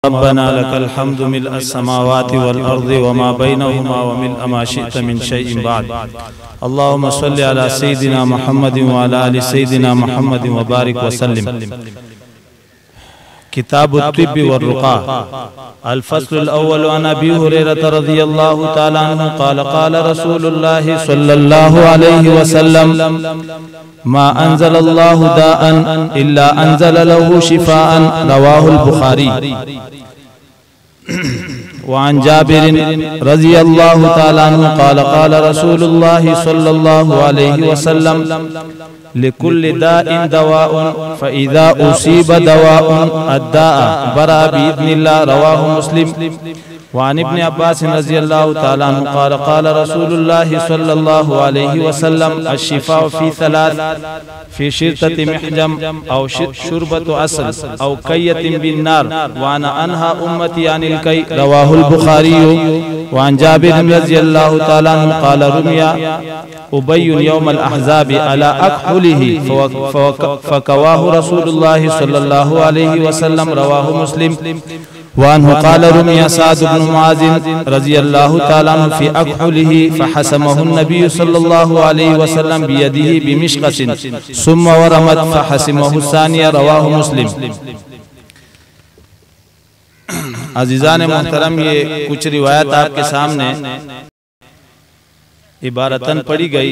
रब्बना लकल हम्दु मिल्अ अस्समावाति वल अर्दि वमा बैनहुमा व मिल्अ मा शि'त मिन शैइन बाद। अल्लाहुम्मा सल्लि अला सय्यिदिना मुहम्मदिन व अला आलि सय्यिदिना मुहम्मदिन व बारिक व सल्लिम। किताबुत तिब्बि वर रुक़ा। अल फ़स्लुल अव्वल अन अबी हुरैरह रज़ियल्लाहु तआला अन्हु क़ाल क़ाल रसूलुल्लाहि सल्लल्लाहु अलैहि वसल्लम मा अंज़लल्लाहु दाअन इल्ला अंज़ल लहु शिफ़ाअन। रवाहुल बुखारी। वअन जाबिर रज़ियल्लाहु तआला अन्हु क़ाल क़ाल रसूलुल्लाहि सल्लल्लाहु अलैहि वसल्लम लिकुल्लि दाइन दवाउन फ़इज़ा उसीब दवाउन अद्दाअ बरा बिइज़्निल्लाह। रवाहु मुस्लिम। वअन इब्न अब्बास रज़ियल्लाहु तआला अन्हु क़ाल क़ाल रसूलुल्लाहि सल्लल्लाहु अलैहि वसल्लम अश्शिफ़ाउ फ़ी सलास फ़ी शिरतति मिहजम औ शुरबतु अस्ल औ कय्यतिन बिन्नार व अना अनहा उम्मती अनिल कय। रवाहुल बुखारी। वअन जाबिर रज़ियल्लाहु तआला अन्हु क़ाल रुमिया उबय्युन यौमल अहज़ाब अला अक्हुलिही फ़कवाहु रसूलुल्लाहि सल्लल्लाहु अलैहि वसल्लम। रवाहु मुस्लिम। वअन्हु क़ाल रुमिया सअद इब्न मुआज़ रज़ियल्लाहु तआला अन्हु फ़ी अक्हुलिही फ़हसमहु नबी सल्लल्लाहु अलैहि वसल्लम बियदिही बिमिश्क़तिन सुम्मा वरमत फ़हसिमहु सानिया। रवाहु मुस्लिम। अज़ीज़ान मोहतरम, ये कुछ रिवायत आपके सामने इबारतन पढ़ी गई।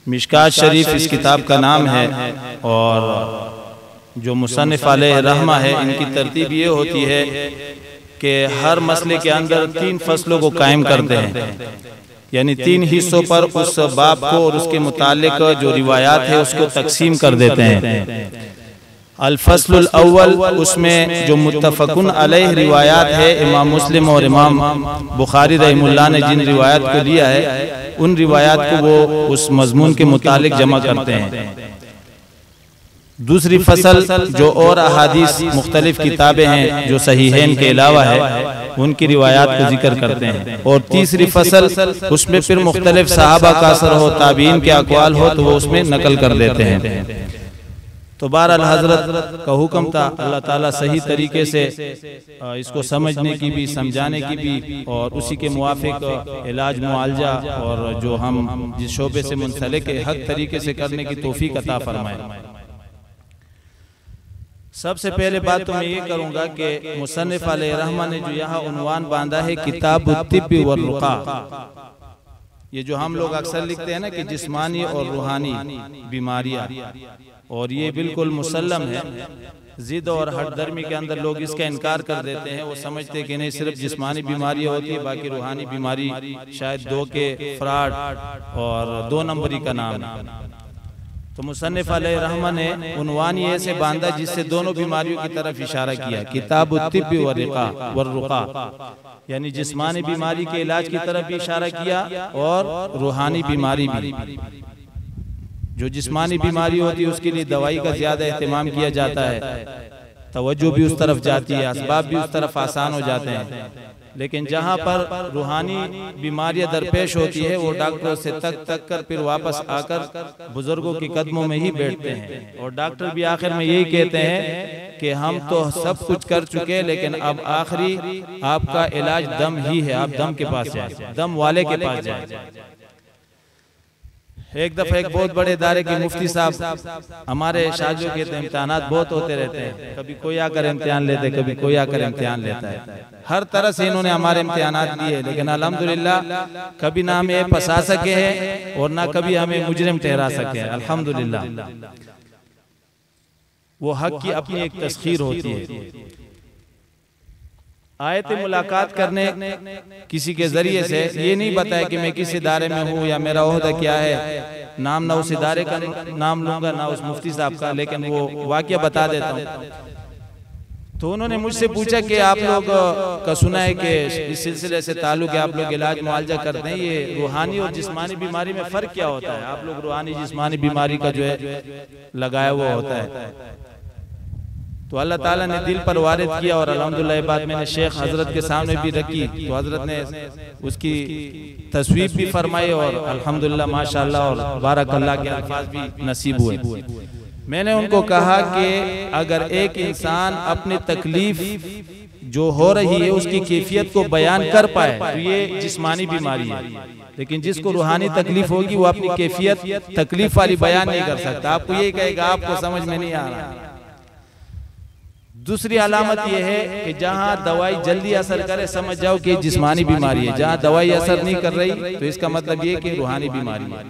मिशकात शरीफ इस किताब का नाम है और जो मुसन्निफ़ अलैहि रहमा है, इनकी तरतीब ये होती है कि हर मसले के अंदर 3 फसलों को कायम करते हैं, यानी 3 हिस्सों पर उस बाब को और उसके मुतालिक जो रिवायात है उसको तकसीम कर देते हैं। अल फस्लुल अव्वल, उसमें जो मुत्तफ़क़ुन अलैहि रिवायात है, इमाम मुस्लिम और इमाम बुखारी रहमुल्लाह ने जिन रिवायात को लिया है उन रिवायात को वो उस मजमून के मुतालिक जमा करते हैं। दूसरी फसल जो और अहादीस मुख्तलिफ किताबें हैं जो सहीहैन के अलावा है उनकी रिवायात को जिक्र करते हैं। और तीसरी फसल उसमें फिर मुख्तलिफ सहाबा का असर हो, ताबीन के अक़वाल हो तो वो उसमें नकल कर देते हैं। तो बहरहाल हजरत का हुक्म था, अल्लाह ताला सही तरीके से इसको समझने की भी, समझाने की भी और उसी के मुवाफिक इलाज मुआलजा और जो हम जिस शोबे से मुंसलिक है हक तरीके से करने की तौफीक अता फरमाए। सबसे पहले बात तो मैं ये करूंगा कि मुसन्निफ़ अलैहि रहमा ने जो यहाँ उन्वान बांधा है किताबुत तिब्बि वर रुक़ा, ये जो हम लोग अक्सर लिखते हैं ना कि जिस्मानी और रूहानी बीमारियां, और ये बिल्कुल मुसल्लम है। जिद और हठधर्मी के अंदर लोग इसका इनकार कर देते हैं। वो समझते हैं कि नहीं, सिर्फ जिस्मानी बीमारियां होती है, बाकी रूहानी बीमारी शायद 2 के फ्रॉड और 2 नंबरी का नाम है। तो मुसन्निफ़ अलैहि रहमा ने उन्वान ये ऐसे बांधा जिससे दोनों बीमारियों की तरफ इशारा किया। किताबुत तिब्बि वर रुक़ा, यानी जिस्मानी बीमारी के इलाज की तरफ भी इशारा किया और रूहानी बीमारी भी। जो जिस्मानी बीमारी होती है उसके लिए दवाई का ज्यादा एहतमाम किया जाता है, तवज्जो भी उस तरफ जाती है, असबाब भी उस तरफ आसान हो जाते हैं। लेकिन जहाँ पर रूहानी बीमारियां दरपेश होती है वो डॉक्टरों से तक कर फिर वापस आकर बुजुर्गों के कदमों में ही बैठते हैं। और डॉक्टर भी आखिर में यही कहते हैं कि हम तो सब कुछ कर चुके हैं, लेकिन अब आखिरी आपका इलाज दम ही है, आप दम के पास जाए, दम वाले के पास जाए। एक दफा एक बहुत बड़े इदारे के मुफ्ती साहब हमारे शादियों के इम्तिहानात बहुत होते रहते हैं, कभी कोई आकर इम्तिहान लेते, कभी कोई आकर इम्तिहान लेता है। हर तरह से इन्होंने हमारे इम्तिहानात दिए, लेकिन अल्हम्दुलिल्लाह कभी ना हमें फंसा सके हैं और ना कभी हमें मुजरिम ठहरा सके हैं। अल्हम्दुलिल्लाह वो हक की अपनी एक तस्खीर होती है। आए थे मुलाकात करने किसी के जरिए से, ये नहीं बताया कि मैं किस इदारे में हूँ या मेरा ओहदा क्या है, नाम ना उस इदारे का नाम लूंगा ना उस मुफ्ती साहब का, लेकिन वो वाकया बता देता हूँ। तो उन्होंने मुझसे पूछा कि आप लोग का सुना है कि इस सिलसिले से ताल्लुक है, आप लोग इलाज मुआलजा करते हैं, ये रूहानी और जिस्मानी बीमारी में फ़र्क क्या होता है? आप लोग रूहानी जिस्मानी बीमारी का जो है लगाया हुआ होता है। तो अल्लाह ताला ने दिल पर वारिद किया और अल्हम्दुलिल्लाह ये बात मैंने शेख हजरत के सामने भी रखी, तो हजरत ने उसकी तस्वीर भी फरमाई और अल्हम्दुलिल्लाह माशाअल्लाह और बारक अल्लाह के अल्फाज भी नसीब हुए। मैंने उनको कहा कि अगर एक इंसान अपनी तकलीफ जो हो रही है उसकी कैफियत को बयान कर पाए तो ये जिस्मानी बीमारी है, लेकिन जिसको रूहानी तकलीफ होगी वो अपनी कैफियत तकलीफ वाली बयान नहीं कर सकता। आपको ये कहेगा आपको समझ में नहीं आ रहा। दूसरी अलामत यह है कि जहां दवाई जल्दी असर करे समझ जाओ कि जिस्मानी बीमारी है, जहां दवाई असर नहीं कर रही तो इसका मतलब ये कि रूहानी बीमारी है।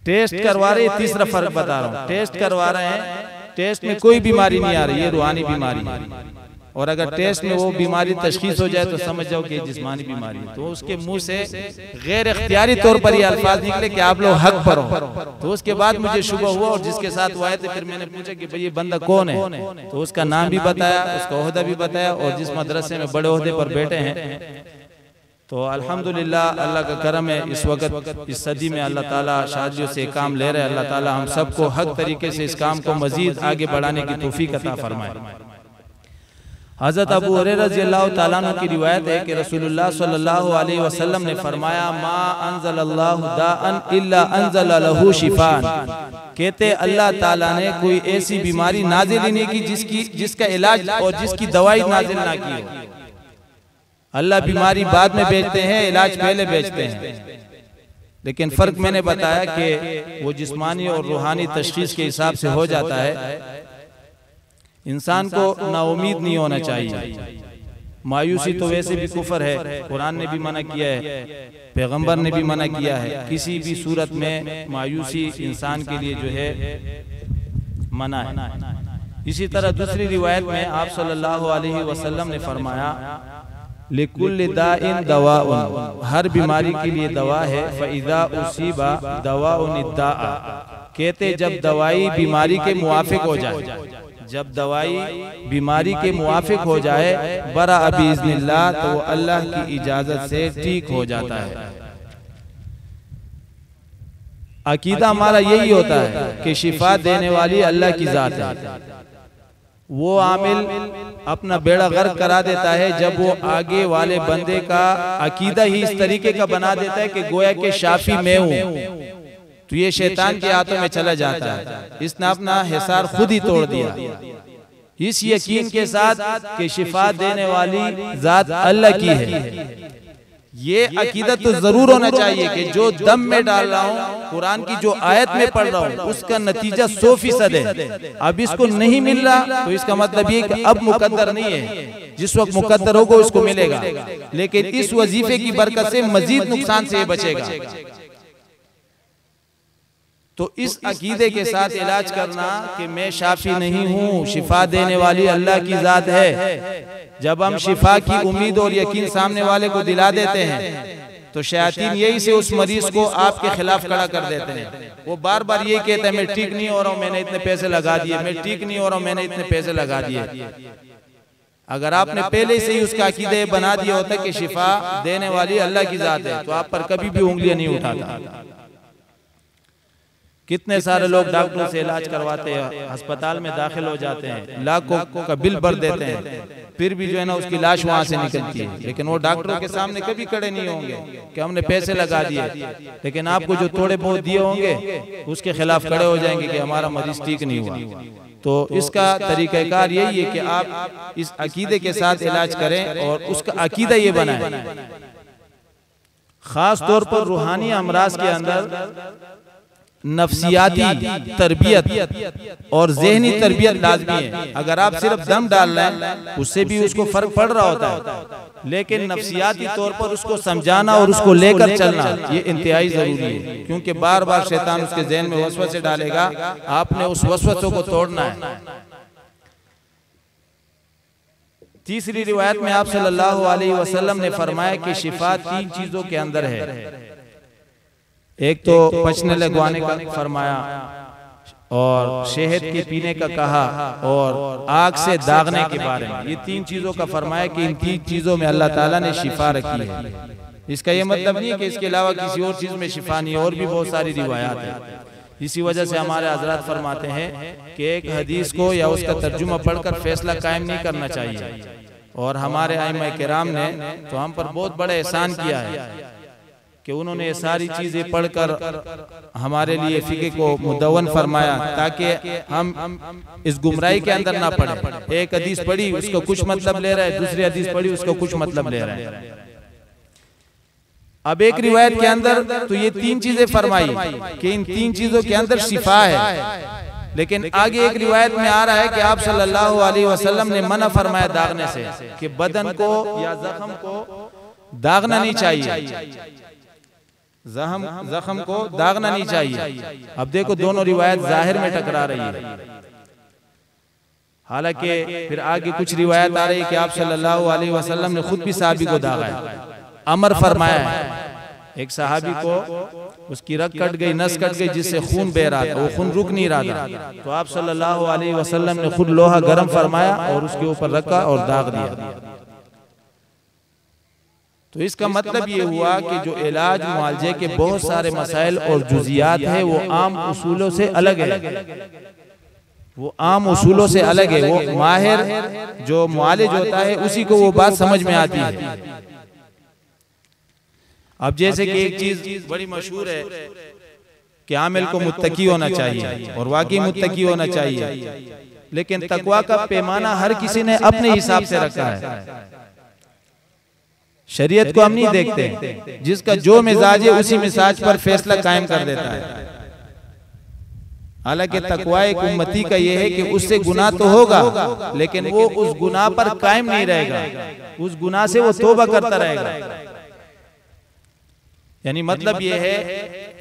टेस्ट करवा रहे, तीसरा फर्क बता रहा हूं, टेस्ट करवा रहे हैं, टेस्ट में कोई बीमारी नहीं आ रही है, रूहानी बीमारी है। और अगर टेस्ट में वो बीमारी तशखीस हो जाए तो समझ जाओ कि जिस्मानी बीमारी है। तो उसके मुंह से गैर इख्तियारी तौर पर ये अल्फाज निकले कि आप लोग हक पर हो। तो उसके बाद मुझे शुबह हुआ और जिसके साथ वो आए थे फिर मैंने पूछा कि भाई ये बंदा कौन है, तो उसका नाम भी बताया, उसका ओहदा भी बताया और जिस मदरसे में बड़े ओहदे पर बैठे हैं। तो अल्हम्दुलिल्लाह अल्लाह का करम है, इस वक्त इस सदी में अल्लाह ताला शादियों से काम ले रहे हैं। अल्लाह ताला हम सबको हक तरीके से इस काम को मजीद आगे बढ़ाने की तौफीक अता फरमाए। हज़रत अबू हुरैरा रज़ियल्लाहु ताला अन्हु की रिवायत है कि रसूलुल्लाह सल्लल्लाहु अलैहि वसल्लम ने फरमाया, मा अंज़लल्लाहु दाअन इल्ला अंज़ल लहू शिफान। कहते अल्लाह ताला ने कोई ऐसी बीमारी नाजिल ही नहीं की जिसका इलाज और जिसकी दवाई नाजिल ना की हो। अल्लाह बीमारी बाद में बेचते हैं, इलाज पहले बेचते हैं। लेकिन फर्क मैंने बताया कि वो जिस्मानी और रूहानी तशखीस के हिसाब से हो जाता है। इंसान को नाउमीद नहीं होना चाहिए। मायूसी तो वैसे भी कुफर है, कुरान ने भी मना किया है, पैगंबर ने भी मना किया है। किसी भी सूरत में मायूसी इंसान के लिए जो है मना है। इसी तरह दूसरी रिवायत में आप सल्लल्लाहु अलैहि वसल्लम ने फरमाया, लिकुल्लि दाइन दवाउन, हर बीमारी के लिए दवा है। फइज़ा उसीबा दवाउन इद्दाआ, कहते जब दवाई बीमारी के मुवाफिक हो जाए, जब दवाई बीमारी के मुवाफिक हो जाए, बरा बिइज़्निल्लाह, तो वो अल्लाह की इजाजत से ठीक हो जाता है। अकीदा हमारा यही होता है कि शिफा देने वाली अल्लाह की जात है। वो आमिल अपना बेड़ा गर्क करा देता है जब वो आगे वाले बंदे का अकीदा ही इस तरीके का बना देता है कि गोया के शाफी मैं हूं, तो ये शैतान के हाथों में चला जाता है। इसने अपना हिसार खुद ही तोड़ दिया। इस यकीन के साथ कि शिफा देने वाली जात अल्लाह की है, ये अकीदा तो जरूर होना चाहिए कि जो दम में डाल रहा हूँ, कुरान की जो आयत में पढ़ रहा हूँ, उसका नतीजा 100% है। अब इसको नहीं मिल रहा तो इसका मतलब ये कि अब मुकद्दर नहीं है, जिस वक्त मुकद्दर होगा उसको मिलेगा। लेकिन इस वजीफे की बरकत से मजीद नुकसान से बचेगा। तो इस अकीदे के साथ इलाज करना कि मैं शाफी नहीं हूँ, शिफा देने वाली अल्लाह की जात है। जब हम शिफा की उम्मीद और यकीन सामने वाले को दिला देते हैं तो शैतान यही से उस मरीज को आपके खिलाफ खड़ा कर देते हैं। वो बार बार ये कहता है मैं ठीक नहीं हो रहा हूँ, मैंने इतने पैसे लगा दिए, मैं ठीक नहीं हो रहा हूँ, मैंने इतने पैसे लगा दिए। अगर आपने पहले से ही उसका अकीदे बना दिया होता कि शिफा देने वाली अल्लाह की जात है, तो आप पर कभी भी उंगलियां नहीं उठाता। कितने सारे लोग डॉक्टरों से इलाज करवाते हैं, अस्पताल में दाखिल हो जाते हैं, लाखों का बिल भर देते हैं, फिर भी जो है ना उसकी लाश वहां से निकलती है। लेकिन वो डॉक्टरों के सामने कभी खड़े नहीं होंगे कि हमने पैसे लगा दिए। लेकिन आपको जो थोड़े बहुत दिए होंगे उसके खिलाफ खड़े हो जाएंगे कि हमारा मरीज ठीक नहीं हुआ। तो इसका तरीकाकार यही है कि आप इस अकीदे के साथ इलाज करें और उसका अकीदा ये बनाएं। खास तौर पर रूहानी अमराज के अंदर नफ्सियाती तरबियत और ज़हनी तरबियत लाज़मी है। अगर आप सिर्फ दम डाल रहे हैं उससे भी उसको फर्क पड़ रहा होता है, लेकिन नफ्सियाती तौर पर उसको समझाना और उसको लेकर चलना ये इंतहाई जरूरी है, क्योंकि बार बार शैतान उसके ज़हन में वसवसे डालेगा। आपने उस वसवसों को तोड़ना है। तीसरी रिवायत में आप सल्लल्लाहु अलैहि वसल्लम ने फरमाया कि शिफा 3 चीजों के अंदर है। एक तो पचने लगवाने का फरमाया, और शहद के पीने का कहा, और आग से दागने के बारे में। ये 3 चीजों का फरमाया कि इन 3 चीजों में अल्लाह ताला ने शिफा रखी है। इसका ये मतलब नहीं है कि इसके अलावा किसी और चीज में शिफा नहीं, और भी बहुत सारी रिवायात है। इसी वजह से हमारे हजरात फरमाते हैं कि एक हदीस को या उसका तर्जुमा पढ़कर फैसला कायम नहीं करना चाहिए। और हमारे आइमा किराम ने तो हम पर बहुत बड़ा एहसान किया है कि उन्होंने ये सारी चीजें पढ़कर हमारे लिए फिक़्ह को मुदव्वन फरमाया ताकि हम इस गुमराही के अंदर ना पड़े। एक हदीस पढ़ी उसको कुछ मतलब ले रहा है, दूसरी हदीस पढ़ी उसको कुछ मतलब ले रहा है। अब एक रिवायत के अंदर तो ये तीन चीजें फरमाई कि इन तीन चीजों के अंदर शिफा है, लेकिन आगे एक रिवायत में आ रहा है कि आप सल्लल्लाहु अलैहि वसल्लम ने मना फरमाया दागने से, कि बदन को या जख्म को दागना नहीं चाहिए, जख्म को दागना नहीं चाहिए। अब देखो दोनों रिवायत जाहिर में टकरा रही है, हालांकि फिर आगे कुछ रिवायत आ रही है कि आप सल्लल्लाहु अलैहि वसल्लम ने खुद भी सहाबी को दागा है, अमर फरमाया है। एक सहाबी को उसकी रग कट गई, नस कट गई, जिससे खून बह रहा था, वो खून रुक नहीं रहा था, तो आप सल्लल्लाहु अलैहि वसल्लम ने खुद लोहा गर्म फरमाया और उसके ऊपर रखा और दाग दिया। तो इसका मतलब ये हुआ कि जो इलाज मुआलजे के बहुत सारे मसाइल और जुजियात है वो आम उसूलों से अलग है, वो आम उसूलों से अलग है। वो माहिर जो मुआलिज होता है उसी को वो बात समझ में आती है। अब जैसे कि एक चीज बड़ी मशहूर है कि आमिल को मुत्तकी होना चाहिए और वाकई मुत्तकी होना चाहिए, लेकिन तकवा का पैमाना हर किसी ने अपने हिसाब से रखा है। शरीयत को हम नहीं देखते, जिसका जो मिजाज है उसी मिजाज पर फैसला कायम कर देता है। हालांकि तकवा एक उम्मती का यह है कि उससे गुनाह तो होगा, लेकिन वो उस गुनाह पर कायम नहीं रहेगा, उस गुनाह से वो तौबा करता रहेगा। यानी मतलब ये है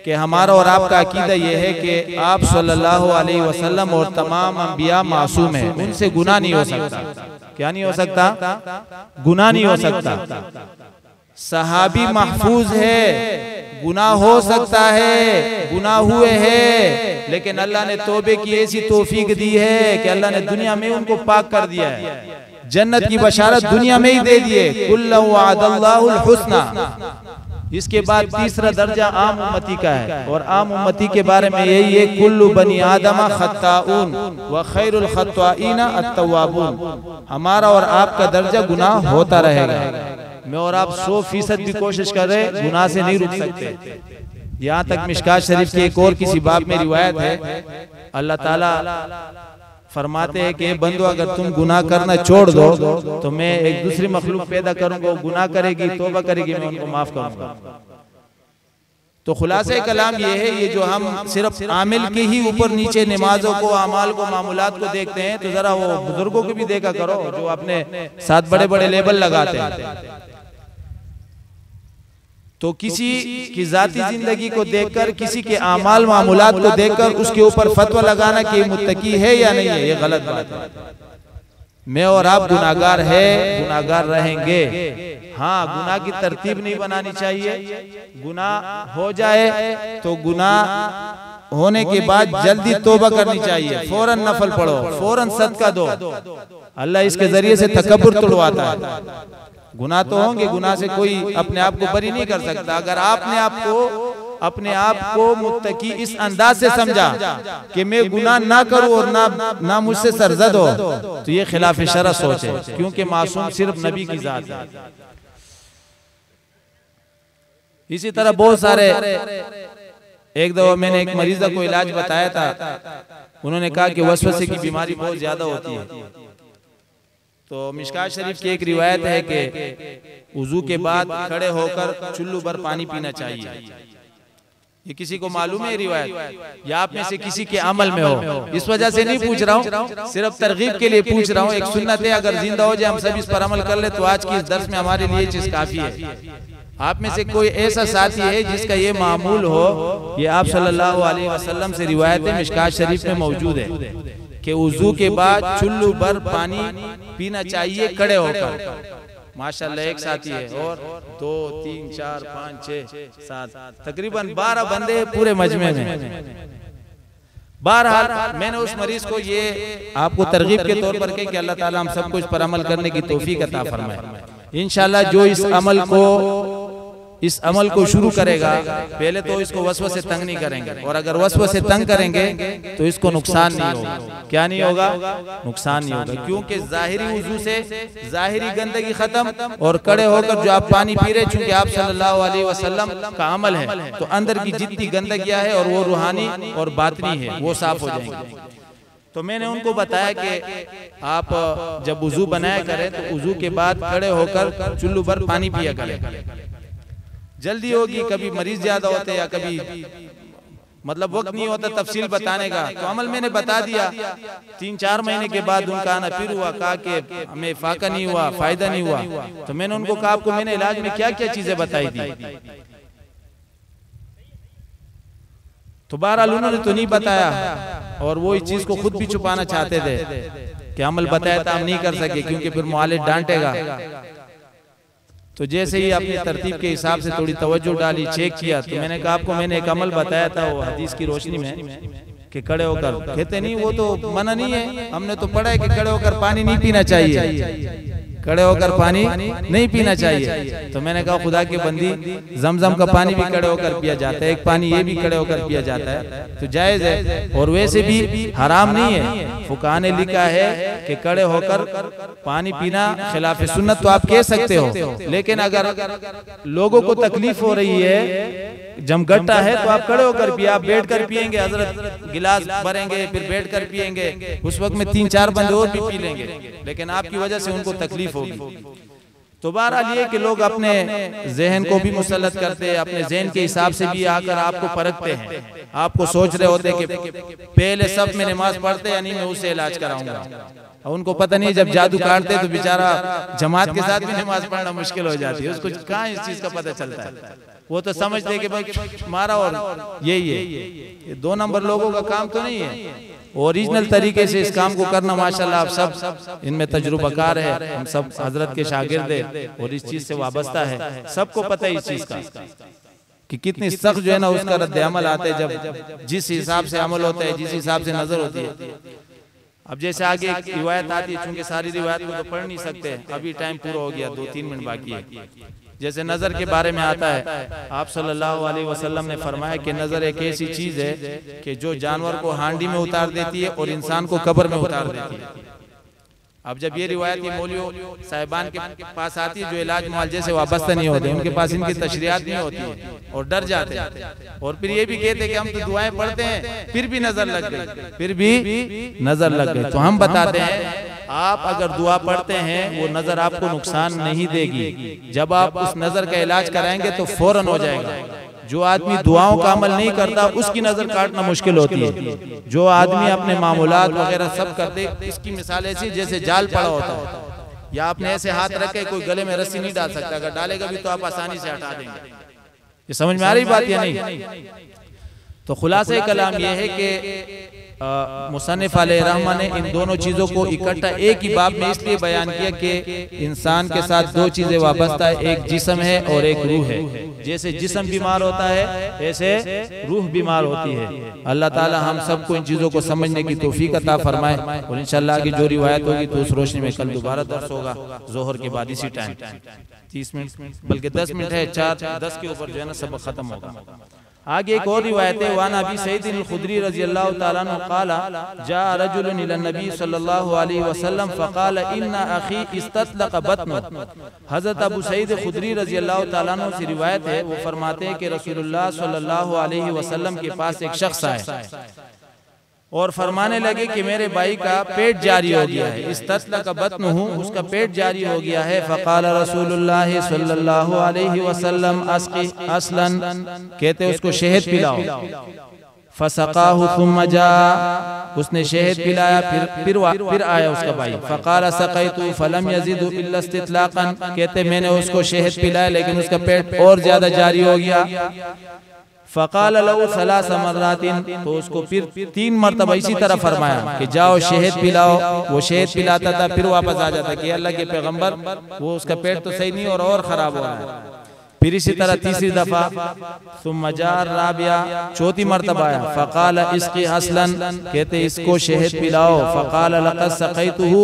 कि हमारा और आपका अकीदा ये है कि आप सल्लल्लाहु अलैहि वसल्लम और तमाम अंबिया मासूम हैं, उनसे गुनाह नहीं हो सकता। क्या नहीं हो सकता? गुनाह नहीं हो सकता। सहाबी महफूज है, गुनाह हो सकता है, गुनाह हुए हैं, लेकिन अल्लाह ने तौबे की ऐसी तौफीक दी है कि अल्लाह ने दुनिया में उनको पाक कर दिया है, जन्नत की बशारत दुनिया में ही दे दिए। कुल्लु वअदल्लाहुल हुस्ना। इसके बाद तीसरा दर्जा आम उम्मती का है, और आम उम्मती के बारे में यही है, कुल्लु बनी आदम खत्ताऊन व खैरुल खत्ताईन अत्तवाबून। हमारा और आपका दर्जा गुनाह होता रहेगा। मैं और आप 100% भी कोशिश कर रहे, गुनाह से नहीं रुक सकते। यहाँ तक मिशकात शरीफ के एक और किसी बाब में रिवायत है, अल्लाह ताला फरमाते हैं कि बंदो अगर तुम गुनाह करना छोड़ दो तो मैं एक दूसरी मखलूक पैदा करूंगा, गुनाह करेगी, तौबा करेगी, मैं उनको माफ करूंगा। तो खुलासे कलाम ये है, ये जो हम सिर्फ आमिल के ही ऊपर नीचे नमाजों को, अमाल को, मामूलात को देखते हैं, तो जरा वो बुजुर्गों को भी देखा करो जो अपने साथ बड़े बड़े लेबल लगाते हैं। तो किसी की जाती जिंदगी को देखकर, किसी के आमाल मामूलात को देखकर उसके ऊपर फतवा लगाना कि मुत्तकी है या नहीं है, ये गलत बात है। मैं और आप गुनाहगार है, गुनाहगार रहेंगे। हाँ, गुनाह की तरतीब नहीं बनानी चाहिए। गुनाह हो जाए तो गुनाह होने के बाद जल्दी तौबा करनी चाहिए, फौरन नफल पढ़ो, फौरन सदका दो। अल्लाह इसके जरिए से तकब्बुर तोड़वाता है। गुनाह तो होंगे, गुनाह से कोई अपने आप को बरी नहीं कर सकता। अगर आपने अपने आप को मुत्तकी इस अंदाज से समझा कि मैं गुनाह ना करूं और ना मुझसे सरजद हो, तो ये खिलाफ शरअ सोच है, क्योंकि मासूम सिर्फ नबी की जात है। इसी तरह बहुत सारे, एक दफा मैंने एक मरीजा को इलाज बताया था, उन्होंने कहा कि वसवसे की बीमारी बहुत ज्यादा होती है। तो मिशकात शरीफ की एक रिवायत है कि वुजू के बाद खड़े होकर चुल्लू भर पानी पीना चाहिए। ये किसी को मालूम है रिवायत, या आप में से किसी के अमल में हो? इस वजह से नहीं पूछ रहा हूँ, सिर्फ तरगीब के लिए पूछ रहा हूँ। एक सुन्नत है, अगर जिंदा हो जाए हम सब इस पर अमल कर ले तो आज की इस दर्स में हमारे लिए चीज काफी है। आप में से कोई ऐसा साथी है जिसका ये मामूल हो? ये आप सल्लल्लाहु अलैहि वसल्लम से रिवायत मिशकात शरीफ में मौजूद है कि वुजू के बाद चुल्लू भर पानी पीना चाहिए खड़े होकर। माशाल्लाह एक साथी है, और 2 3 4 5 6 7 तकरीबन 12 बंदे पूरे मजमे में। बहरहाल मैंने उस मरीज को ये आपको तरगीब के तौर पर कहा कि अल्लाह ताला हम सब कुछ पर अमल करने की तौफीक अता फरमाए। इंशाल्लाह जो इस अमल को इस अमल को शुरू करेगा, पहले तो इसको वसवसे तंग नहीं करेंगे, और अगर वसवसे तंग करेंगे तो इसको नुकसान नहीं होगा। क्या नहीं होगा? नुकसान नहीं होगा, क्योंकि जाहिरी वुजू से जाहिरी गंदगी खत्म, और खड़े होकर जो आप पानी पी रहे, चूंकि आप सल्लल्लाहु अलैहि वसल्लम का अमल है, तो अंदर की जितनी गंदगियां है और वो रूहानी और बातनी है वो साफ हो जाएंगी। तो मैंने उनको बताया कि आप जब वुजू बनाया करें तो वुजू के बाद खड़े होकर चुल्लू पर पानी पिया करें। जल्दी होगी, कभी मरीज ज्यादा होते या कभी मतलब वक्त नहीं होता तफसील बताने का, तो अमल मैंने बता दिया। 3-4 महीने के बाद उनका आना फिर हुआ, कहा कि हमें फाका नहीं हुआ, फायदा नहीं हुआ। तो मैंने उनको कहा आपको मैंने इलाज में क्या क्या चीजें बताई थी, तो बहरहाल उन्होंने तो नहीं बताया, और वो इस चीज को खुद भी छुपाना चाहते थे कि अमल बताया था हम नहीं कर सके, क्योंकि फिर मुआलिज डांटेगा। तो जैसे ही अपनी तरतीब के हिसाब से थोड़ी तवज्जो डाली, चेक किया, तो मैंने कहा आपको मैंने एक अमल बताया था वो हदीस की रोशनी में कि खड़े होकर, कहते नहीं वो तो मना नहीं है, हमने तो पढ़ा है कि खड़े होकर पानी नहीं पीना चाहिए, खड़े होकर पानी नहीं पीना चाहिए। तो मैंने कहा खुदा के बंदी, जमजम का पानी भी खड़े होकर पिया जाता है, एक पानी ये भी खड़े होकर पिया जाता है, तो जायज है, और वैसे भी हराम नहीं है। फुकाहा ने लिखा है कि खड़े होकर पानी पीना खिलाफ सुन्नत तो आप कह सकते हो, लेकिन अगर लोगों को तकलीफ हो रही है, जमघट्टा है, तो आप खड़े होकर पिए। आप बैठ कर पियेंगे, हजरत गिलास भरेंगे, फिर बैठ कर पियेंगे, उस वक्त में 3-4 बंदे और भी पी लेंगे, लेकिन आपकी वजह से उनको तकलीफ होगी। तो बहरहाल ये कि लोग अपने जहन को भी मुसल्लत करते हैं, अपने जहन के हिसाब से भी आकर आपको परखते हैं, आपको सोच रहे होते कि पहले सब में नमाज पढ़ते या नहीं, मैं उससे इलाज कराऊंगा। और उनको पता नहीं जब जादू काटते तो बेचारा जमात के साथ भी नमाज पढ़ना मुश्किल हो जाती है, उसको कहाँ इस चीज का पता चलता है। वो तो समझते हैं कि भाई मारा और यही है, ये 2 नंबर लोगों का काम तो नहीं है। ओरिजिनल तरीके से इस काम को करना माशाल्लाह आप सब इनमें तजुर्बाकार है, हम सब हजरत के शागिर्द है और इस चीज से वाबस्ता है, सबको पता है इस चीज का कि कितनी सख्त जो है ना उसका रद्द अमल आता है, जब जिस हिसाब से अमल होता है, जिस हिसाब से नजर होती है। अब जैसे आगे एक रिवायत आती है, चूंकि सारी रिवायत को तो पढ़ नहीं सकते, अभी टाइम पूरा हो गया, 2-3 मिनट बाकी है। जैसे नजर के बारे में आता है, आप सल्लल्लाहु अलैहि वसल्लम ने फरमाया कि नजर एक ऐसी चीज है कि जो जानवर को हांडी में उतार देती है और इंसान को कब्र में उतार देती है। अब जब ये रिवायत ये मौलियों साहिबान के पास आती है जो इलाज मुआलजे से वाबस्ता नहीं होते, उनके पास इनकी तशरीहात नहीं होती है और डर जाते हैं, और फिर ये भी कहते हैं कि हम तो दुआएं पढ़ते हैं फिर भी नजर लग गई, फिर भी नजर लग गई। तो हम बताते हैं आप अगर दुआ पढ़ते हैं वो नजर आपको नुकसान नहीं देगी, जब आप उस नजर का इलाज कराएंगे तो फौरन हो जाएगा। जो आदमी दुआओं का अमल नहीं करता उसकी नजर काटना मुश्किल होती है। जो आदमी अपने मामूलात वगैरह सब करते, इसकी मिसाल ऐसी जैसे जाल पड़ा होता है, या आपने ऐसे हाथ रखे, कोई गले में रस्सी नहीं डाल सकता, अगर डालेगा भी तो आप आसानी से हटा देंगे। ये समझ में आ रही बात या नहीं? तो खुलासे कलाम यह है कि मुसन्निफ अलैहिर्रहमा ने इन दोनों चीजों को इकट्ठा एक ही बाब में इसलिए बयान किया कि इंसान के साथ 2 चीजें वाबस्ता है, एक जिस्म है और एक रूह है। जैसे जिस्म बीमार होता है ऐसे रूह बीमार होती है। अल्लाह ताला हम सबको इन चीजों को समझने की तौफीक अता फरमाए, और इंशाअल्लाह की जो रिवायत होगी तो उस रोशनी में कल दोबारा दर्स होगा जोहर के बाद इसी टाइम 30 मिनट बल्कि 10 मिनट है, 4-10 के ऊपर जो है ना सबक खत्म होगा। आगे एक और रिवायत है, वान अबी सईद अल-खुदरी रज़ियल्लाहु ताला अन्हु क़ाला जा रजुलन इला नबी सल्लल्लाहु अलैहि वसल्लम फ़क़ाल इन्ना अखी इस्ततलक़ बत्नु। हज़रत अबू सईद खुदरी रज़ियल्लाहु ताला अन्हु से रिवायत है, वो फरमाते हैं कि रसूलुल्लाह सल्लल्लाहु अलैहि वसल्लम के पास एक शख्स आया और फरमाने लगे कि मेरे भाई का पेट जारी हो गया है, इस्ततलक़ बत्नुहु, उसका पेट जारी हो गया है। फ़क़ाल रसूलुल्लाह सल्लल्लाहु अलैहि वसल्लम अस्क़ी असलन, कहते उसको शहद पिलाओ। फ़सक़ाहु थुम्मा जा, उसने शहद पिलाया, फिर आया उसका भाई। फ़क़ाल सक़ैतु फ़लम यज़िदु इल्ला इस्तितलाक़न, कहते मैंने उसको शहद पिलाया लेकिन उसका पेट और ज्यादा जारी हो गया। फ़क़ाल लहू सलास मर्रातिन, तो उसको फिर 3 मरतबा इसी तरह फरमाया कि जाओ शहद पिलाओ। वो शहद पिलाता था, फिर वापस आ जाता कि अल्लाह के पैगंबर वो उसका पेट तो सही नहीं और खराब हो रहा है। फिर इसी तरह तीसरी दफा सुम्मा जार राबिया, चौथी मरतबा आया, फ़क़ाल इस्क़ी हसलन, कहते इसको शहद पिलाओ। फ़क़ाल लक़द सक़ैतुहु,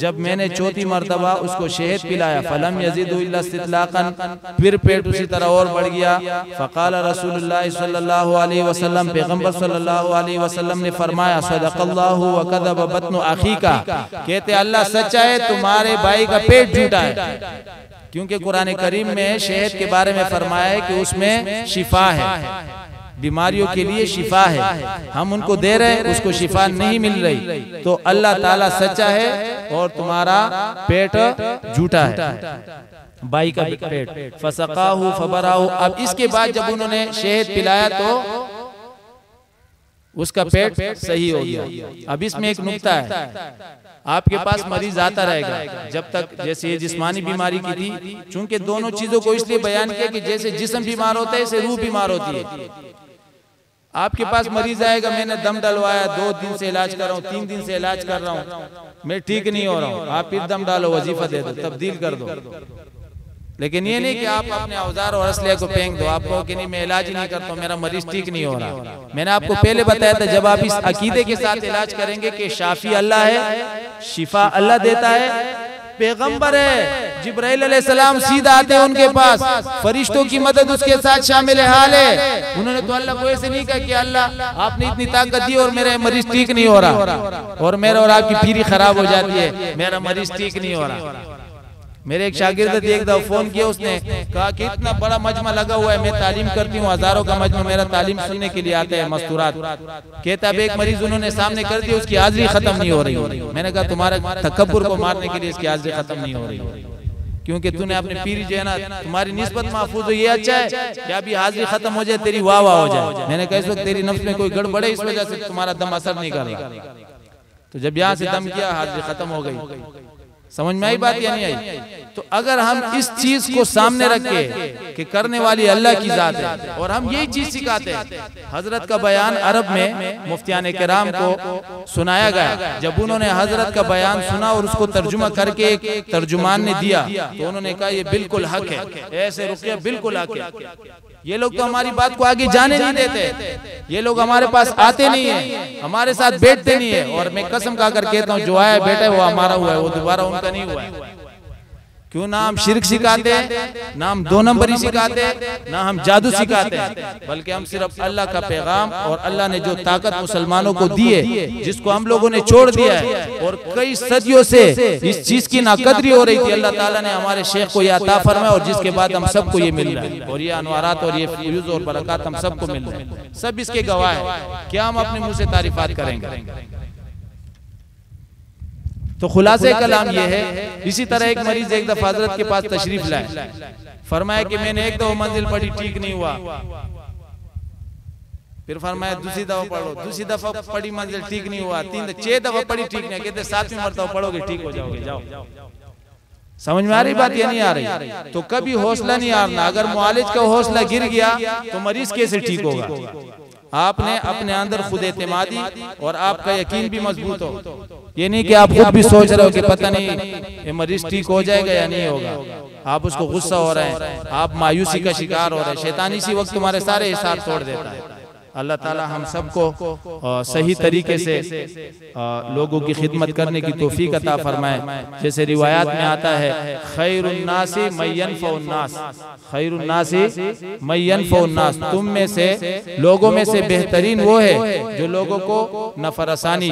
जब मैंने चौथी मरतबा उसको शहद पिलाया, फ़लम यज़िदु इल्ला इस्तितलाक़न, फिर पेट उसी तरह और बढ़ गया। फ़क़ाल रसूलुल्लाह सल्लल्लाहु अलैहि वसल्लम, पैगम्बर सल्लल्लाहु अलैहि वसल्लम ने फरमाया, सदक़ल्लाहु व कज़ब बत्नु अख़ीका, कहते अल्लाह सच्चा है, तुम्हारे भाई का पेट झूठा है। क्योंकि कुरान करीम में शहद के बारे में फरमाया है कि उसमें शिफा है, बीमारियों के लिए शिफा है, हम उनको दे रहे हैं, उसको शिफा नहीं मिल रही। तो अल्लाह ताला सच्चा है और तुम्हारा पेट झूठा है, भाई का पेट। फसकाहु फबराहु, अब इसके बाद जब उन्होंने शहद पिलाया तो उसका पेट सही हो गया। अब इसमें एक नुक्ता है, आपके पास मरीज आता रहेगा जब तक, जैसे ये जिस्मानी बीमारी की थी, चूंकि दोनों चीजों को इसलिए बयान किया कि जैसे जिस्म बीमार होता है ऐसे रूह बीमार होती है। आपके पास मरीज आएगा, मैंने दम डलवाया, 2 दिन से इलाज कर रहा हूँ, 3 दिन से इलाज कर रहा हूँ, मैं ठीक नहीं हो रहा हूँ, आप फिर दम डालो, वजीफा दे दो, तब्दील कर दो। लेकिन ये नहीं कि आप अपने औजार और असले को फेंक दो, आप कहो कि नहीं मैं इलाज ही नहीं करता हूँ, मेरा मरीज ठीक नहीं हो रहा। मैंने आपको पहले बताया था, जब आप इस अकीदे के साथ इलाज करेंगे कि शाफी अल्लाह है, शिफा अल्लाह देता है, पैगंबर है, जिब्राइल अलैहिस्सलाम सीधा आते हैं उनके पास, फरिश्तों की मदद उसके साथ शामिल हाल है। उन्होंने तो अल्लाह को ऐसे नहीं कहा कि अल्लाह आपने इतनी ताकत दी और मेरा मरीज ठीक नहीं हो रहा, और मेरा और आपकी पीरी खराब हो जाती है, मेरा मरीज ठीक नहीं हो रहा। मेरे एक शागिर्द ने एक दफा फोन किया, उसने कहा कि इतना बड़ा मजमा लगा हुआ है, मैं तालीम करती हूँ, हजारों का मजमा मेरा तालीम सुनने के लिए आता है, मस्तूरात। कहता अब एक मरीज उन्होंने सामने कर दिया, उसकी हाजिरी खत्म नहीं हो रही। मैंने कहा तुम्हारे तकब्बुर को मारने के लिए इसकी हाजिरी खत्म नहीं हो रही, क्योंकि तूने अपने पीरी जो है ना, तुम्हारी निस्बत महफूज हो, ये अच्छा है कि अभी हाजिरी खत्म हो जाए, तेरी वाह वाह हो जाए। मैंने कहा इस वक्त तेरी नफ्स में कोई गड़बड़ है, इस वजह से तुम्हारा दम असर नहीं कर रहा। तो जब यहाँ से दम किया, हाजिरी खत्म हो गई। समझ में आई बात या नहीं आई? तो अगर हम इस चीज को सामने रखे कि करने वाली अल्लाह की जात है, और हम यही चीज सिखाते हैं, हजरत का बयान अरब में मुफ्तियान किराम को सुनाया गया। जब उन्होंने हजरत का बयान सुना और उसको तर्जुमा करके एक तर्जुमान ने दिया, तो उन्होंने कहा ये बिल्कुल हक है, ऐसे रुकिया बिल्कुल हक है। ये लोग तो हमारी बात को आगे जाने नहीं देते, ये लोग हमारे पास आते नहीं है, हमारे साथ बैठते नहीं है। और मैं कसम खाकर कहता हूँ, जो आया बैठा है वो हमारा हुआ है, वो दोबारा उनका नहीं हुआ है। क्यों ना हम शिर्क सिखाते हैं, ना हम 2 नंबरी सिखाते हैं, ना हम जादू सिखाते हैं, बल्कि हम सिर्फ अल्लाह का पैगाम और अल्लाह ने जो ताकत मुसलमानों को दी है, जिसको हम लोगों ने छोड़ दिया है, और कई सदियों से इस चीज की नाकदरी हो रही थी, अल्लाह ताला ने हमारे शेख को यह अता फरमाया, और जिसके बाद हम सबको ये मिल रहा है, और ये अनवारात और ये फ्यूज और बरकत हम सबको मिल रहे हैं। सब इसके गवाह है, क्या हम अपने मुंह से तारीफात करेंगे? तो खुलासे कलाम ये है। इसी तरह एक मरीज एक दफा हजरत के पास तशरीफ लाए, फरमाया कि मैंने एक दफा मंजिल पढ़ी, ठीक नहीं हुआ, फिर फरमाया दूसरी दफा पढ़ो, दूसरी दफा पढ़ी, मंजिल ठीक नहीं हुआ, 6 दफा पढ़ी, ठीक नहीं, कहते 7वीं मरतबा पढ़ोगे ठीक हो जाओगे, जाओ। समझ में आ रही बात या नहीं आ रही? तो कभी हौसला नहीं हारना। अगर मुआलिज का हौसला गिर गया तो मरीज कैसे ठीक होगा? आपने अपने अंदर खुद एतमादी और आपका यकीन भी मजबूत हो। ये नहीं कि आप खुद भी सोच रहे हो कि पता नहीं ये मरीज ठीक हो जाएगा या नहीं होगा, आप उसको गुस्सा हो रहे हैं, आप मायूसी का शिकार हो रहे हैं। शैतान इसी वक्त तुम्हारे सारे हिसाब तोड़ देता है। अल्लाह ताला हम सबको सही तरीके से लोगों की खिदमत करने की तौफीक अता फरमाए। जैसे रिवायात में आता है, खैरुन नासी मय्यनफउन नास, खैरुन नासी मय्यनफउन नास, तुम में से, लोगों में से बेहतरीन वो है जो लोगों को नफरसानी।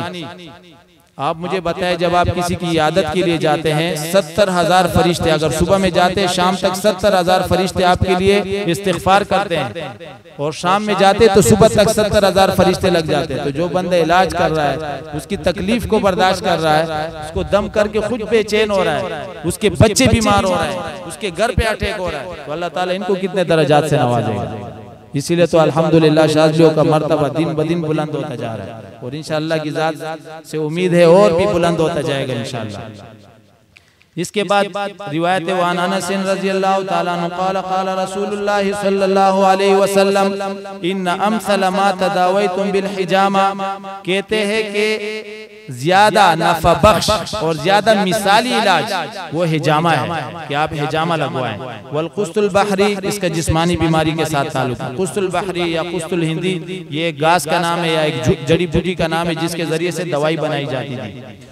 आप मुझे बताएं, जब आप किसी की इयादत के लिए जाते हैं, 70,000 फरिश्ते, अगर सुबह में जाते हैं शाम तक 70,000 फरिश्ते आपके लिए इस्तिग़फ़ार करते हैं, और शाम में जाते तो सुबह तक 70,000 फरिश्ते लग जाते हैं। तो जो बंदा इलाज कर रहा है, उसकी तकलीफ को बर्दाश्त कर रहा है, उसको दम करके खुद बेचैन हो रहा है, उसके बच्चे बीमार हो रहे हैं, उसके घर पे अटैक हो रहा है, तो अल्लाह ताला इनको कितने दर्जात से नवाजेगा। इसीलिए तो अल्हम्दुलिल्लाह शाज़ियों का मर्तबा दिन ब दिन बुलंद होता जा रहा है, और इंशाअल्लाह की ज़ात से उम्मीद है और भी बुलंद होता जाएगा इंशाअल्लाह। इसके बाद रिवायत वान अनस रज़ियल्लाहु ताला अन्हु क़ाल क़ाल रसूलुल्लाह सल्लल्लाहु अलैहि वसल्लम इन्न अमसल मा तदावैतुम बिल हिजामा, कहते हैं कि ज्यादा नफा बख्श और ज्यादा मिसाली इलाज वो हिजामा है कि आप हिजामा लगवाएं। वल कुस्तुल बहरी, इसका जिस्मानी बीमारी के साथ ताल्लुक है। कुस्तुल बहरी या कुस्तुल हिंदी ये एक घास का नाम है या एक जड़ी बूटी का नाम है जिसके जरिए से दवाई बनाई जाती थी।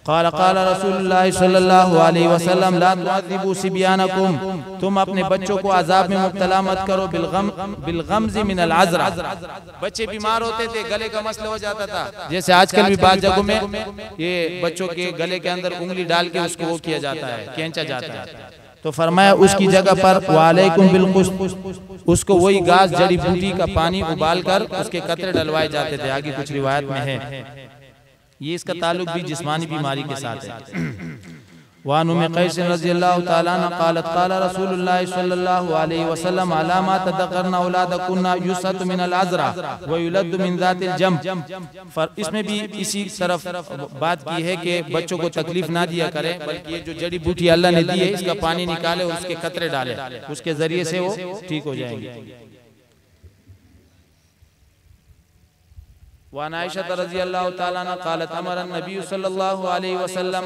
क़ाल क़ाल रसूलुल्लाह सल्लल्लाहु अलैहि वसल्लम ला तुअज़्ज़िबू सिब्यानकुम, तुम अपने बच्चों को अजाब में मुब्तला मत करो बिलगम्ज़ि मिनल अज़रा। बच्चे बीमार होते थे, गले का मसला हो जाता था, जैसे आजकल भी बाज़ जगहों में ये बच्चों के गले के अंदर उंगली डाल के उसको वो किया जाता है, खींचा जाता है। तो फरमाया उसकी जगह पर वालैकुम बिलकुस्त, उसको वही घास जड़ी बूटी का पानी उबाल कर उसके कतरे डलवाए जाते थे। आगे कुछ रिवायत में है ये इसका ताल्लुक भी जिस्मानी बीमारी के साथ है। वान उम्मे कैस रज़ियल्लाहु ताला अन्हा क़ालत क़ाल रसूलुल्लाह सल्लल्लाहु अलैहि वसल्लम अला मा तदक्करना औलादकुन्ना युसत मिनल अज़रा व युलद्दु मिन ज़ातिल जम। इसमें भी इसी तरफ बात की है कि बच्चों को तकलीफ ना दिया करें, बल्कि ये जो जड़ी बूटी अल्लाह ने दी है इसका पानी निकाले और उसके कतरे डाले, उसके जरिए से वो ठीक हो जाएंगे। वान आयशा रज़ियल्लाहु ताला अन्हा क़ालत अमरा नबी सल्लल्लाहु अलैहि वसल्लम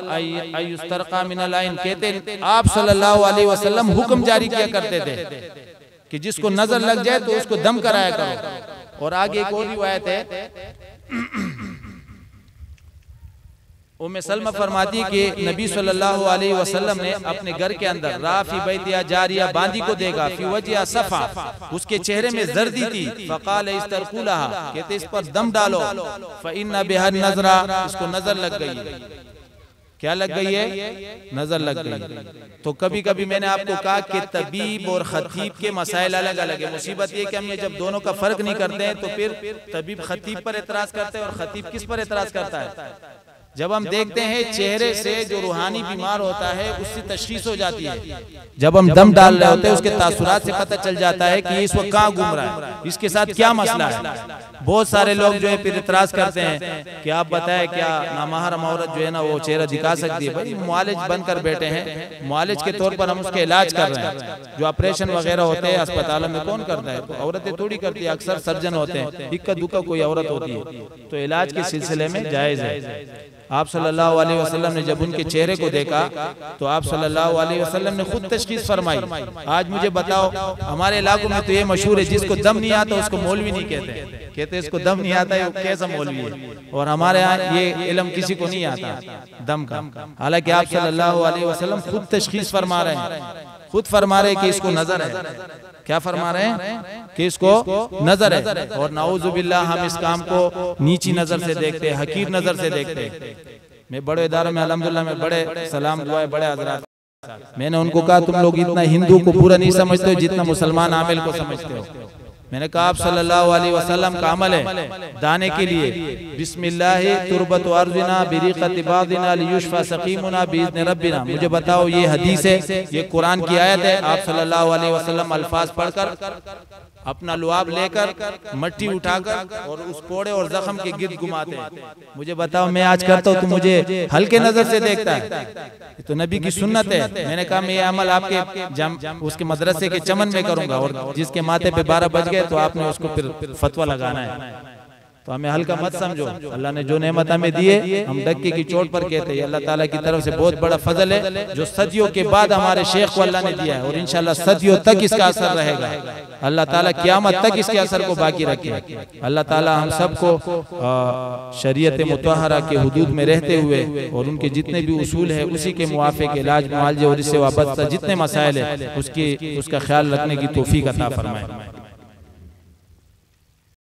अयुस्तरक़ा मिनल ऐन, कहते आप सल्लल्लाहु अलैहि वसल्लम हुक्म जारी किया करते थे कि जिसको नजर लग जाए तो उसको दम कराया करो। और आगे एक और रिवायत है, उम्मे सलमा फरमाती कि नबी सल्लल्लाहु अलैहि वसल्लम ने अपने घर के अंदर राफी बैतिया जारिया बांदी को देखा, फी वजह सफा, उसके चेहरे में जर्दी थी। फकाल इस्तरकुलहा, कहते इस पर दम डालो, फइन्ना बिहा नजरा, इसको नजर लग गई। क्या लग गई है? नजर लग गई। तो कभी कभी मैंने आपको कहा कि तबीब और खतीब के मसाइल अलग अलग है। मुसीबत ये कि हम ये जब दोनों का फर्क नहीं करते हैं तो फिर तबीब खतीब पर एतराज करते हैं और खतीब किस पर एतराज करता है। जब हम देखते हैं चेहरे से जो रूहानी बीमार होता है उससे तशखीस हो जाती है। जब हम दम डाल रहे होते हैं उसके तासुरात से पता चल जाता है कि इस वक्त कहाँ घूम रहा है, इसके साथ क्या मसला है। बहुत सारे लोग जो है फिर इतराज करते हैं कि आप बताएं क्या नामहरम औरत जो है ना वो चेहरा दिखा सकती है। भाई मुआलिज बनकर बैठे हैं, मुआलिज के तौर पर हम उसके इलाज कर रहे हैं। जो ऑपरेशन वगैरह होते हैं अस्पतालों में कौन करता है? तो औरतें थोड़ी करती है, अक्सर सर्जन होते हैं, इक्का दुक्का कोई औरत होती है। तो इलाज के सिलसिले में जायज है। आप सल्लल्लाहु अलैहि वसल्लम ने जब उनके चेहरे को देखा तो आप सल्लल्लाहु अलैहि वसल्लम ने खुद तशखीस फरमाई। आज मुझे बताओ, हमारे इलाकों में तो ये मशहूर है जिसको दम नहीं आता उसको मौलवी नहीं कहते, कहते इसको दम नहीं आता है वो कैसा मौलवी है। और हमारे यहाँ ये इल्म किसी को नहीं आता दम का, हालांकि आप सल्लल्लाहु अलैहि वसल्लम खुद तशखीस फरमा रहे हैं, खुद फरमा रहे कि इसको नजर है। क्या फरमा रहे हैं कि इसको नजर है। और नाउजुबिल्लाह हम इस काम को नीची नजर से देखते हैं, हकीर नजर से देखते हैं। मैं बड़े इदारों में अल्हम्दुलिल्लाह में बड़े सलाम दुआए बड़े हजरात, मैंने उनको कहा तुम लोग इतना हिंदू को बुरा नहीं समझते हो जितना मुसलमान आमिल को समझते हो। मैंने कहा आप सल्लल्लाहु अलैहि वसल्लम का अमल है दाने के लिए बिस्मिल्लाहि तुरबतु अर्ज़िना बिरिक़ति बादिना लियुशफ़ा सक़ीमुना बिइज़्नि रब्बिना। मुझे बताओ ये हदीस है, ये कुरान की आयत है। आप सल्लल्लाहु अलैहि वसल्लम अल्फाज पढ़कर अपना लुआब लेकर मट्टी उठाकर और उस कोड़े और जख्म के गिर्द घुमाते हैं। मुझे बताओ मैं आज करता हूँ तो मुझे हल्के नजर से देखता है, तो नबी की सुन्नत है। मैंने कहा मैं ये अमल आपके उसके मदरसे के चमन में करूंगा और जिसके माथे पे 12 बज गए तो आपने उसको फिर फतवा लगाना है। तो हमें हल्का मत समझो, अल्लाह ने जो नेमत हमें दिए हम धक्के की चोट पर कहते हैं, अल्लाह ताला की तरफ से बहुत बड़ा फजल है जो सदियों के बाद हमारे शेख को अल्लाह ने दिया है और इंशाल्लाह सदियों तक इसका असर रहेगा। अल्लाह ताला क़यामत तक इसके असर को बाकी रखे। अल्लाह ताला हम सबको शरीयत मुतहरा के हुदूद में रहते हुए और उनके जितने भी उसूल है उसी के मुआफ़िक इलाज मुआलजे और इससे वाबस्ता जितने मसाइल है उसका ख्याल रखने की तौफीक अता फरमाए।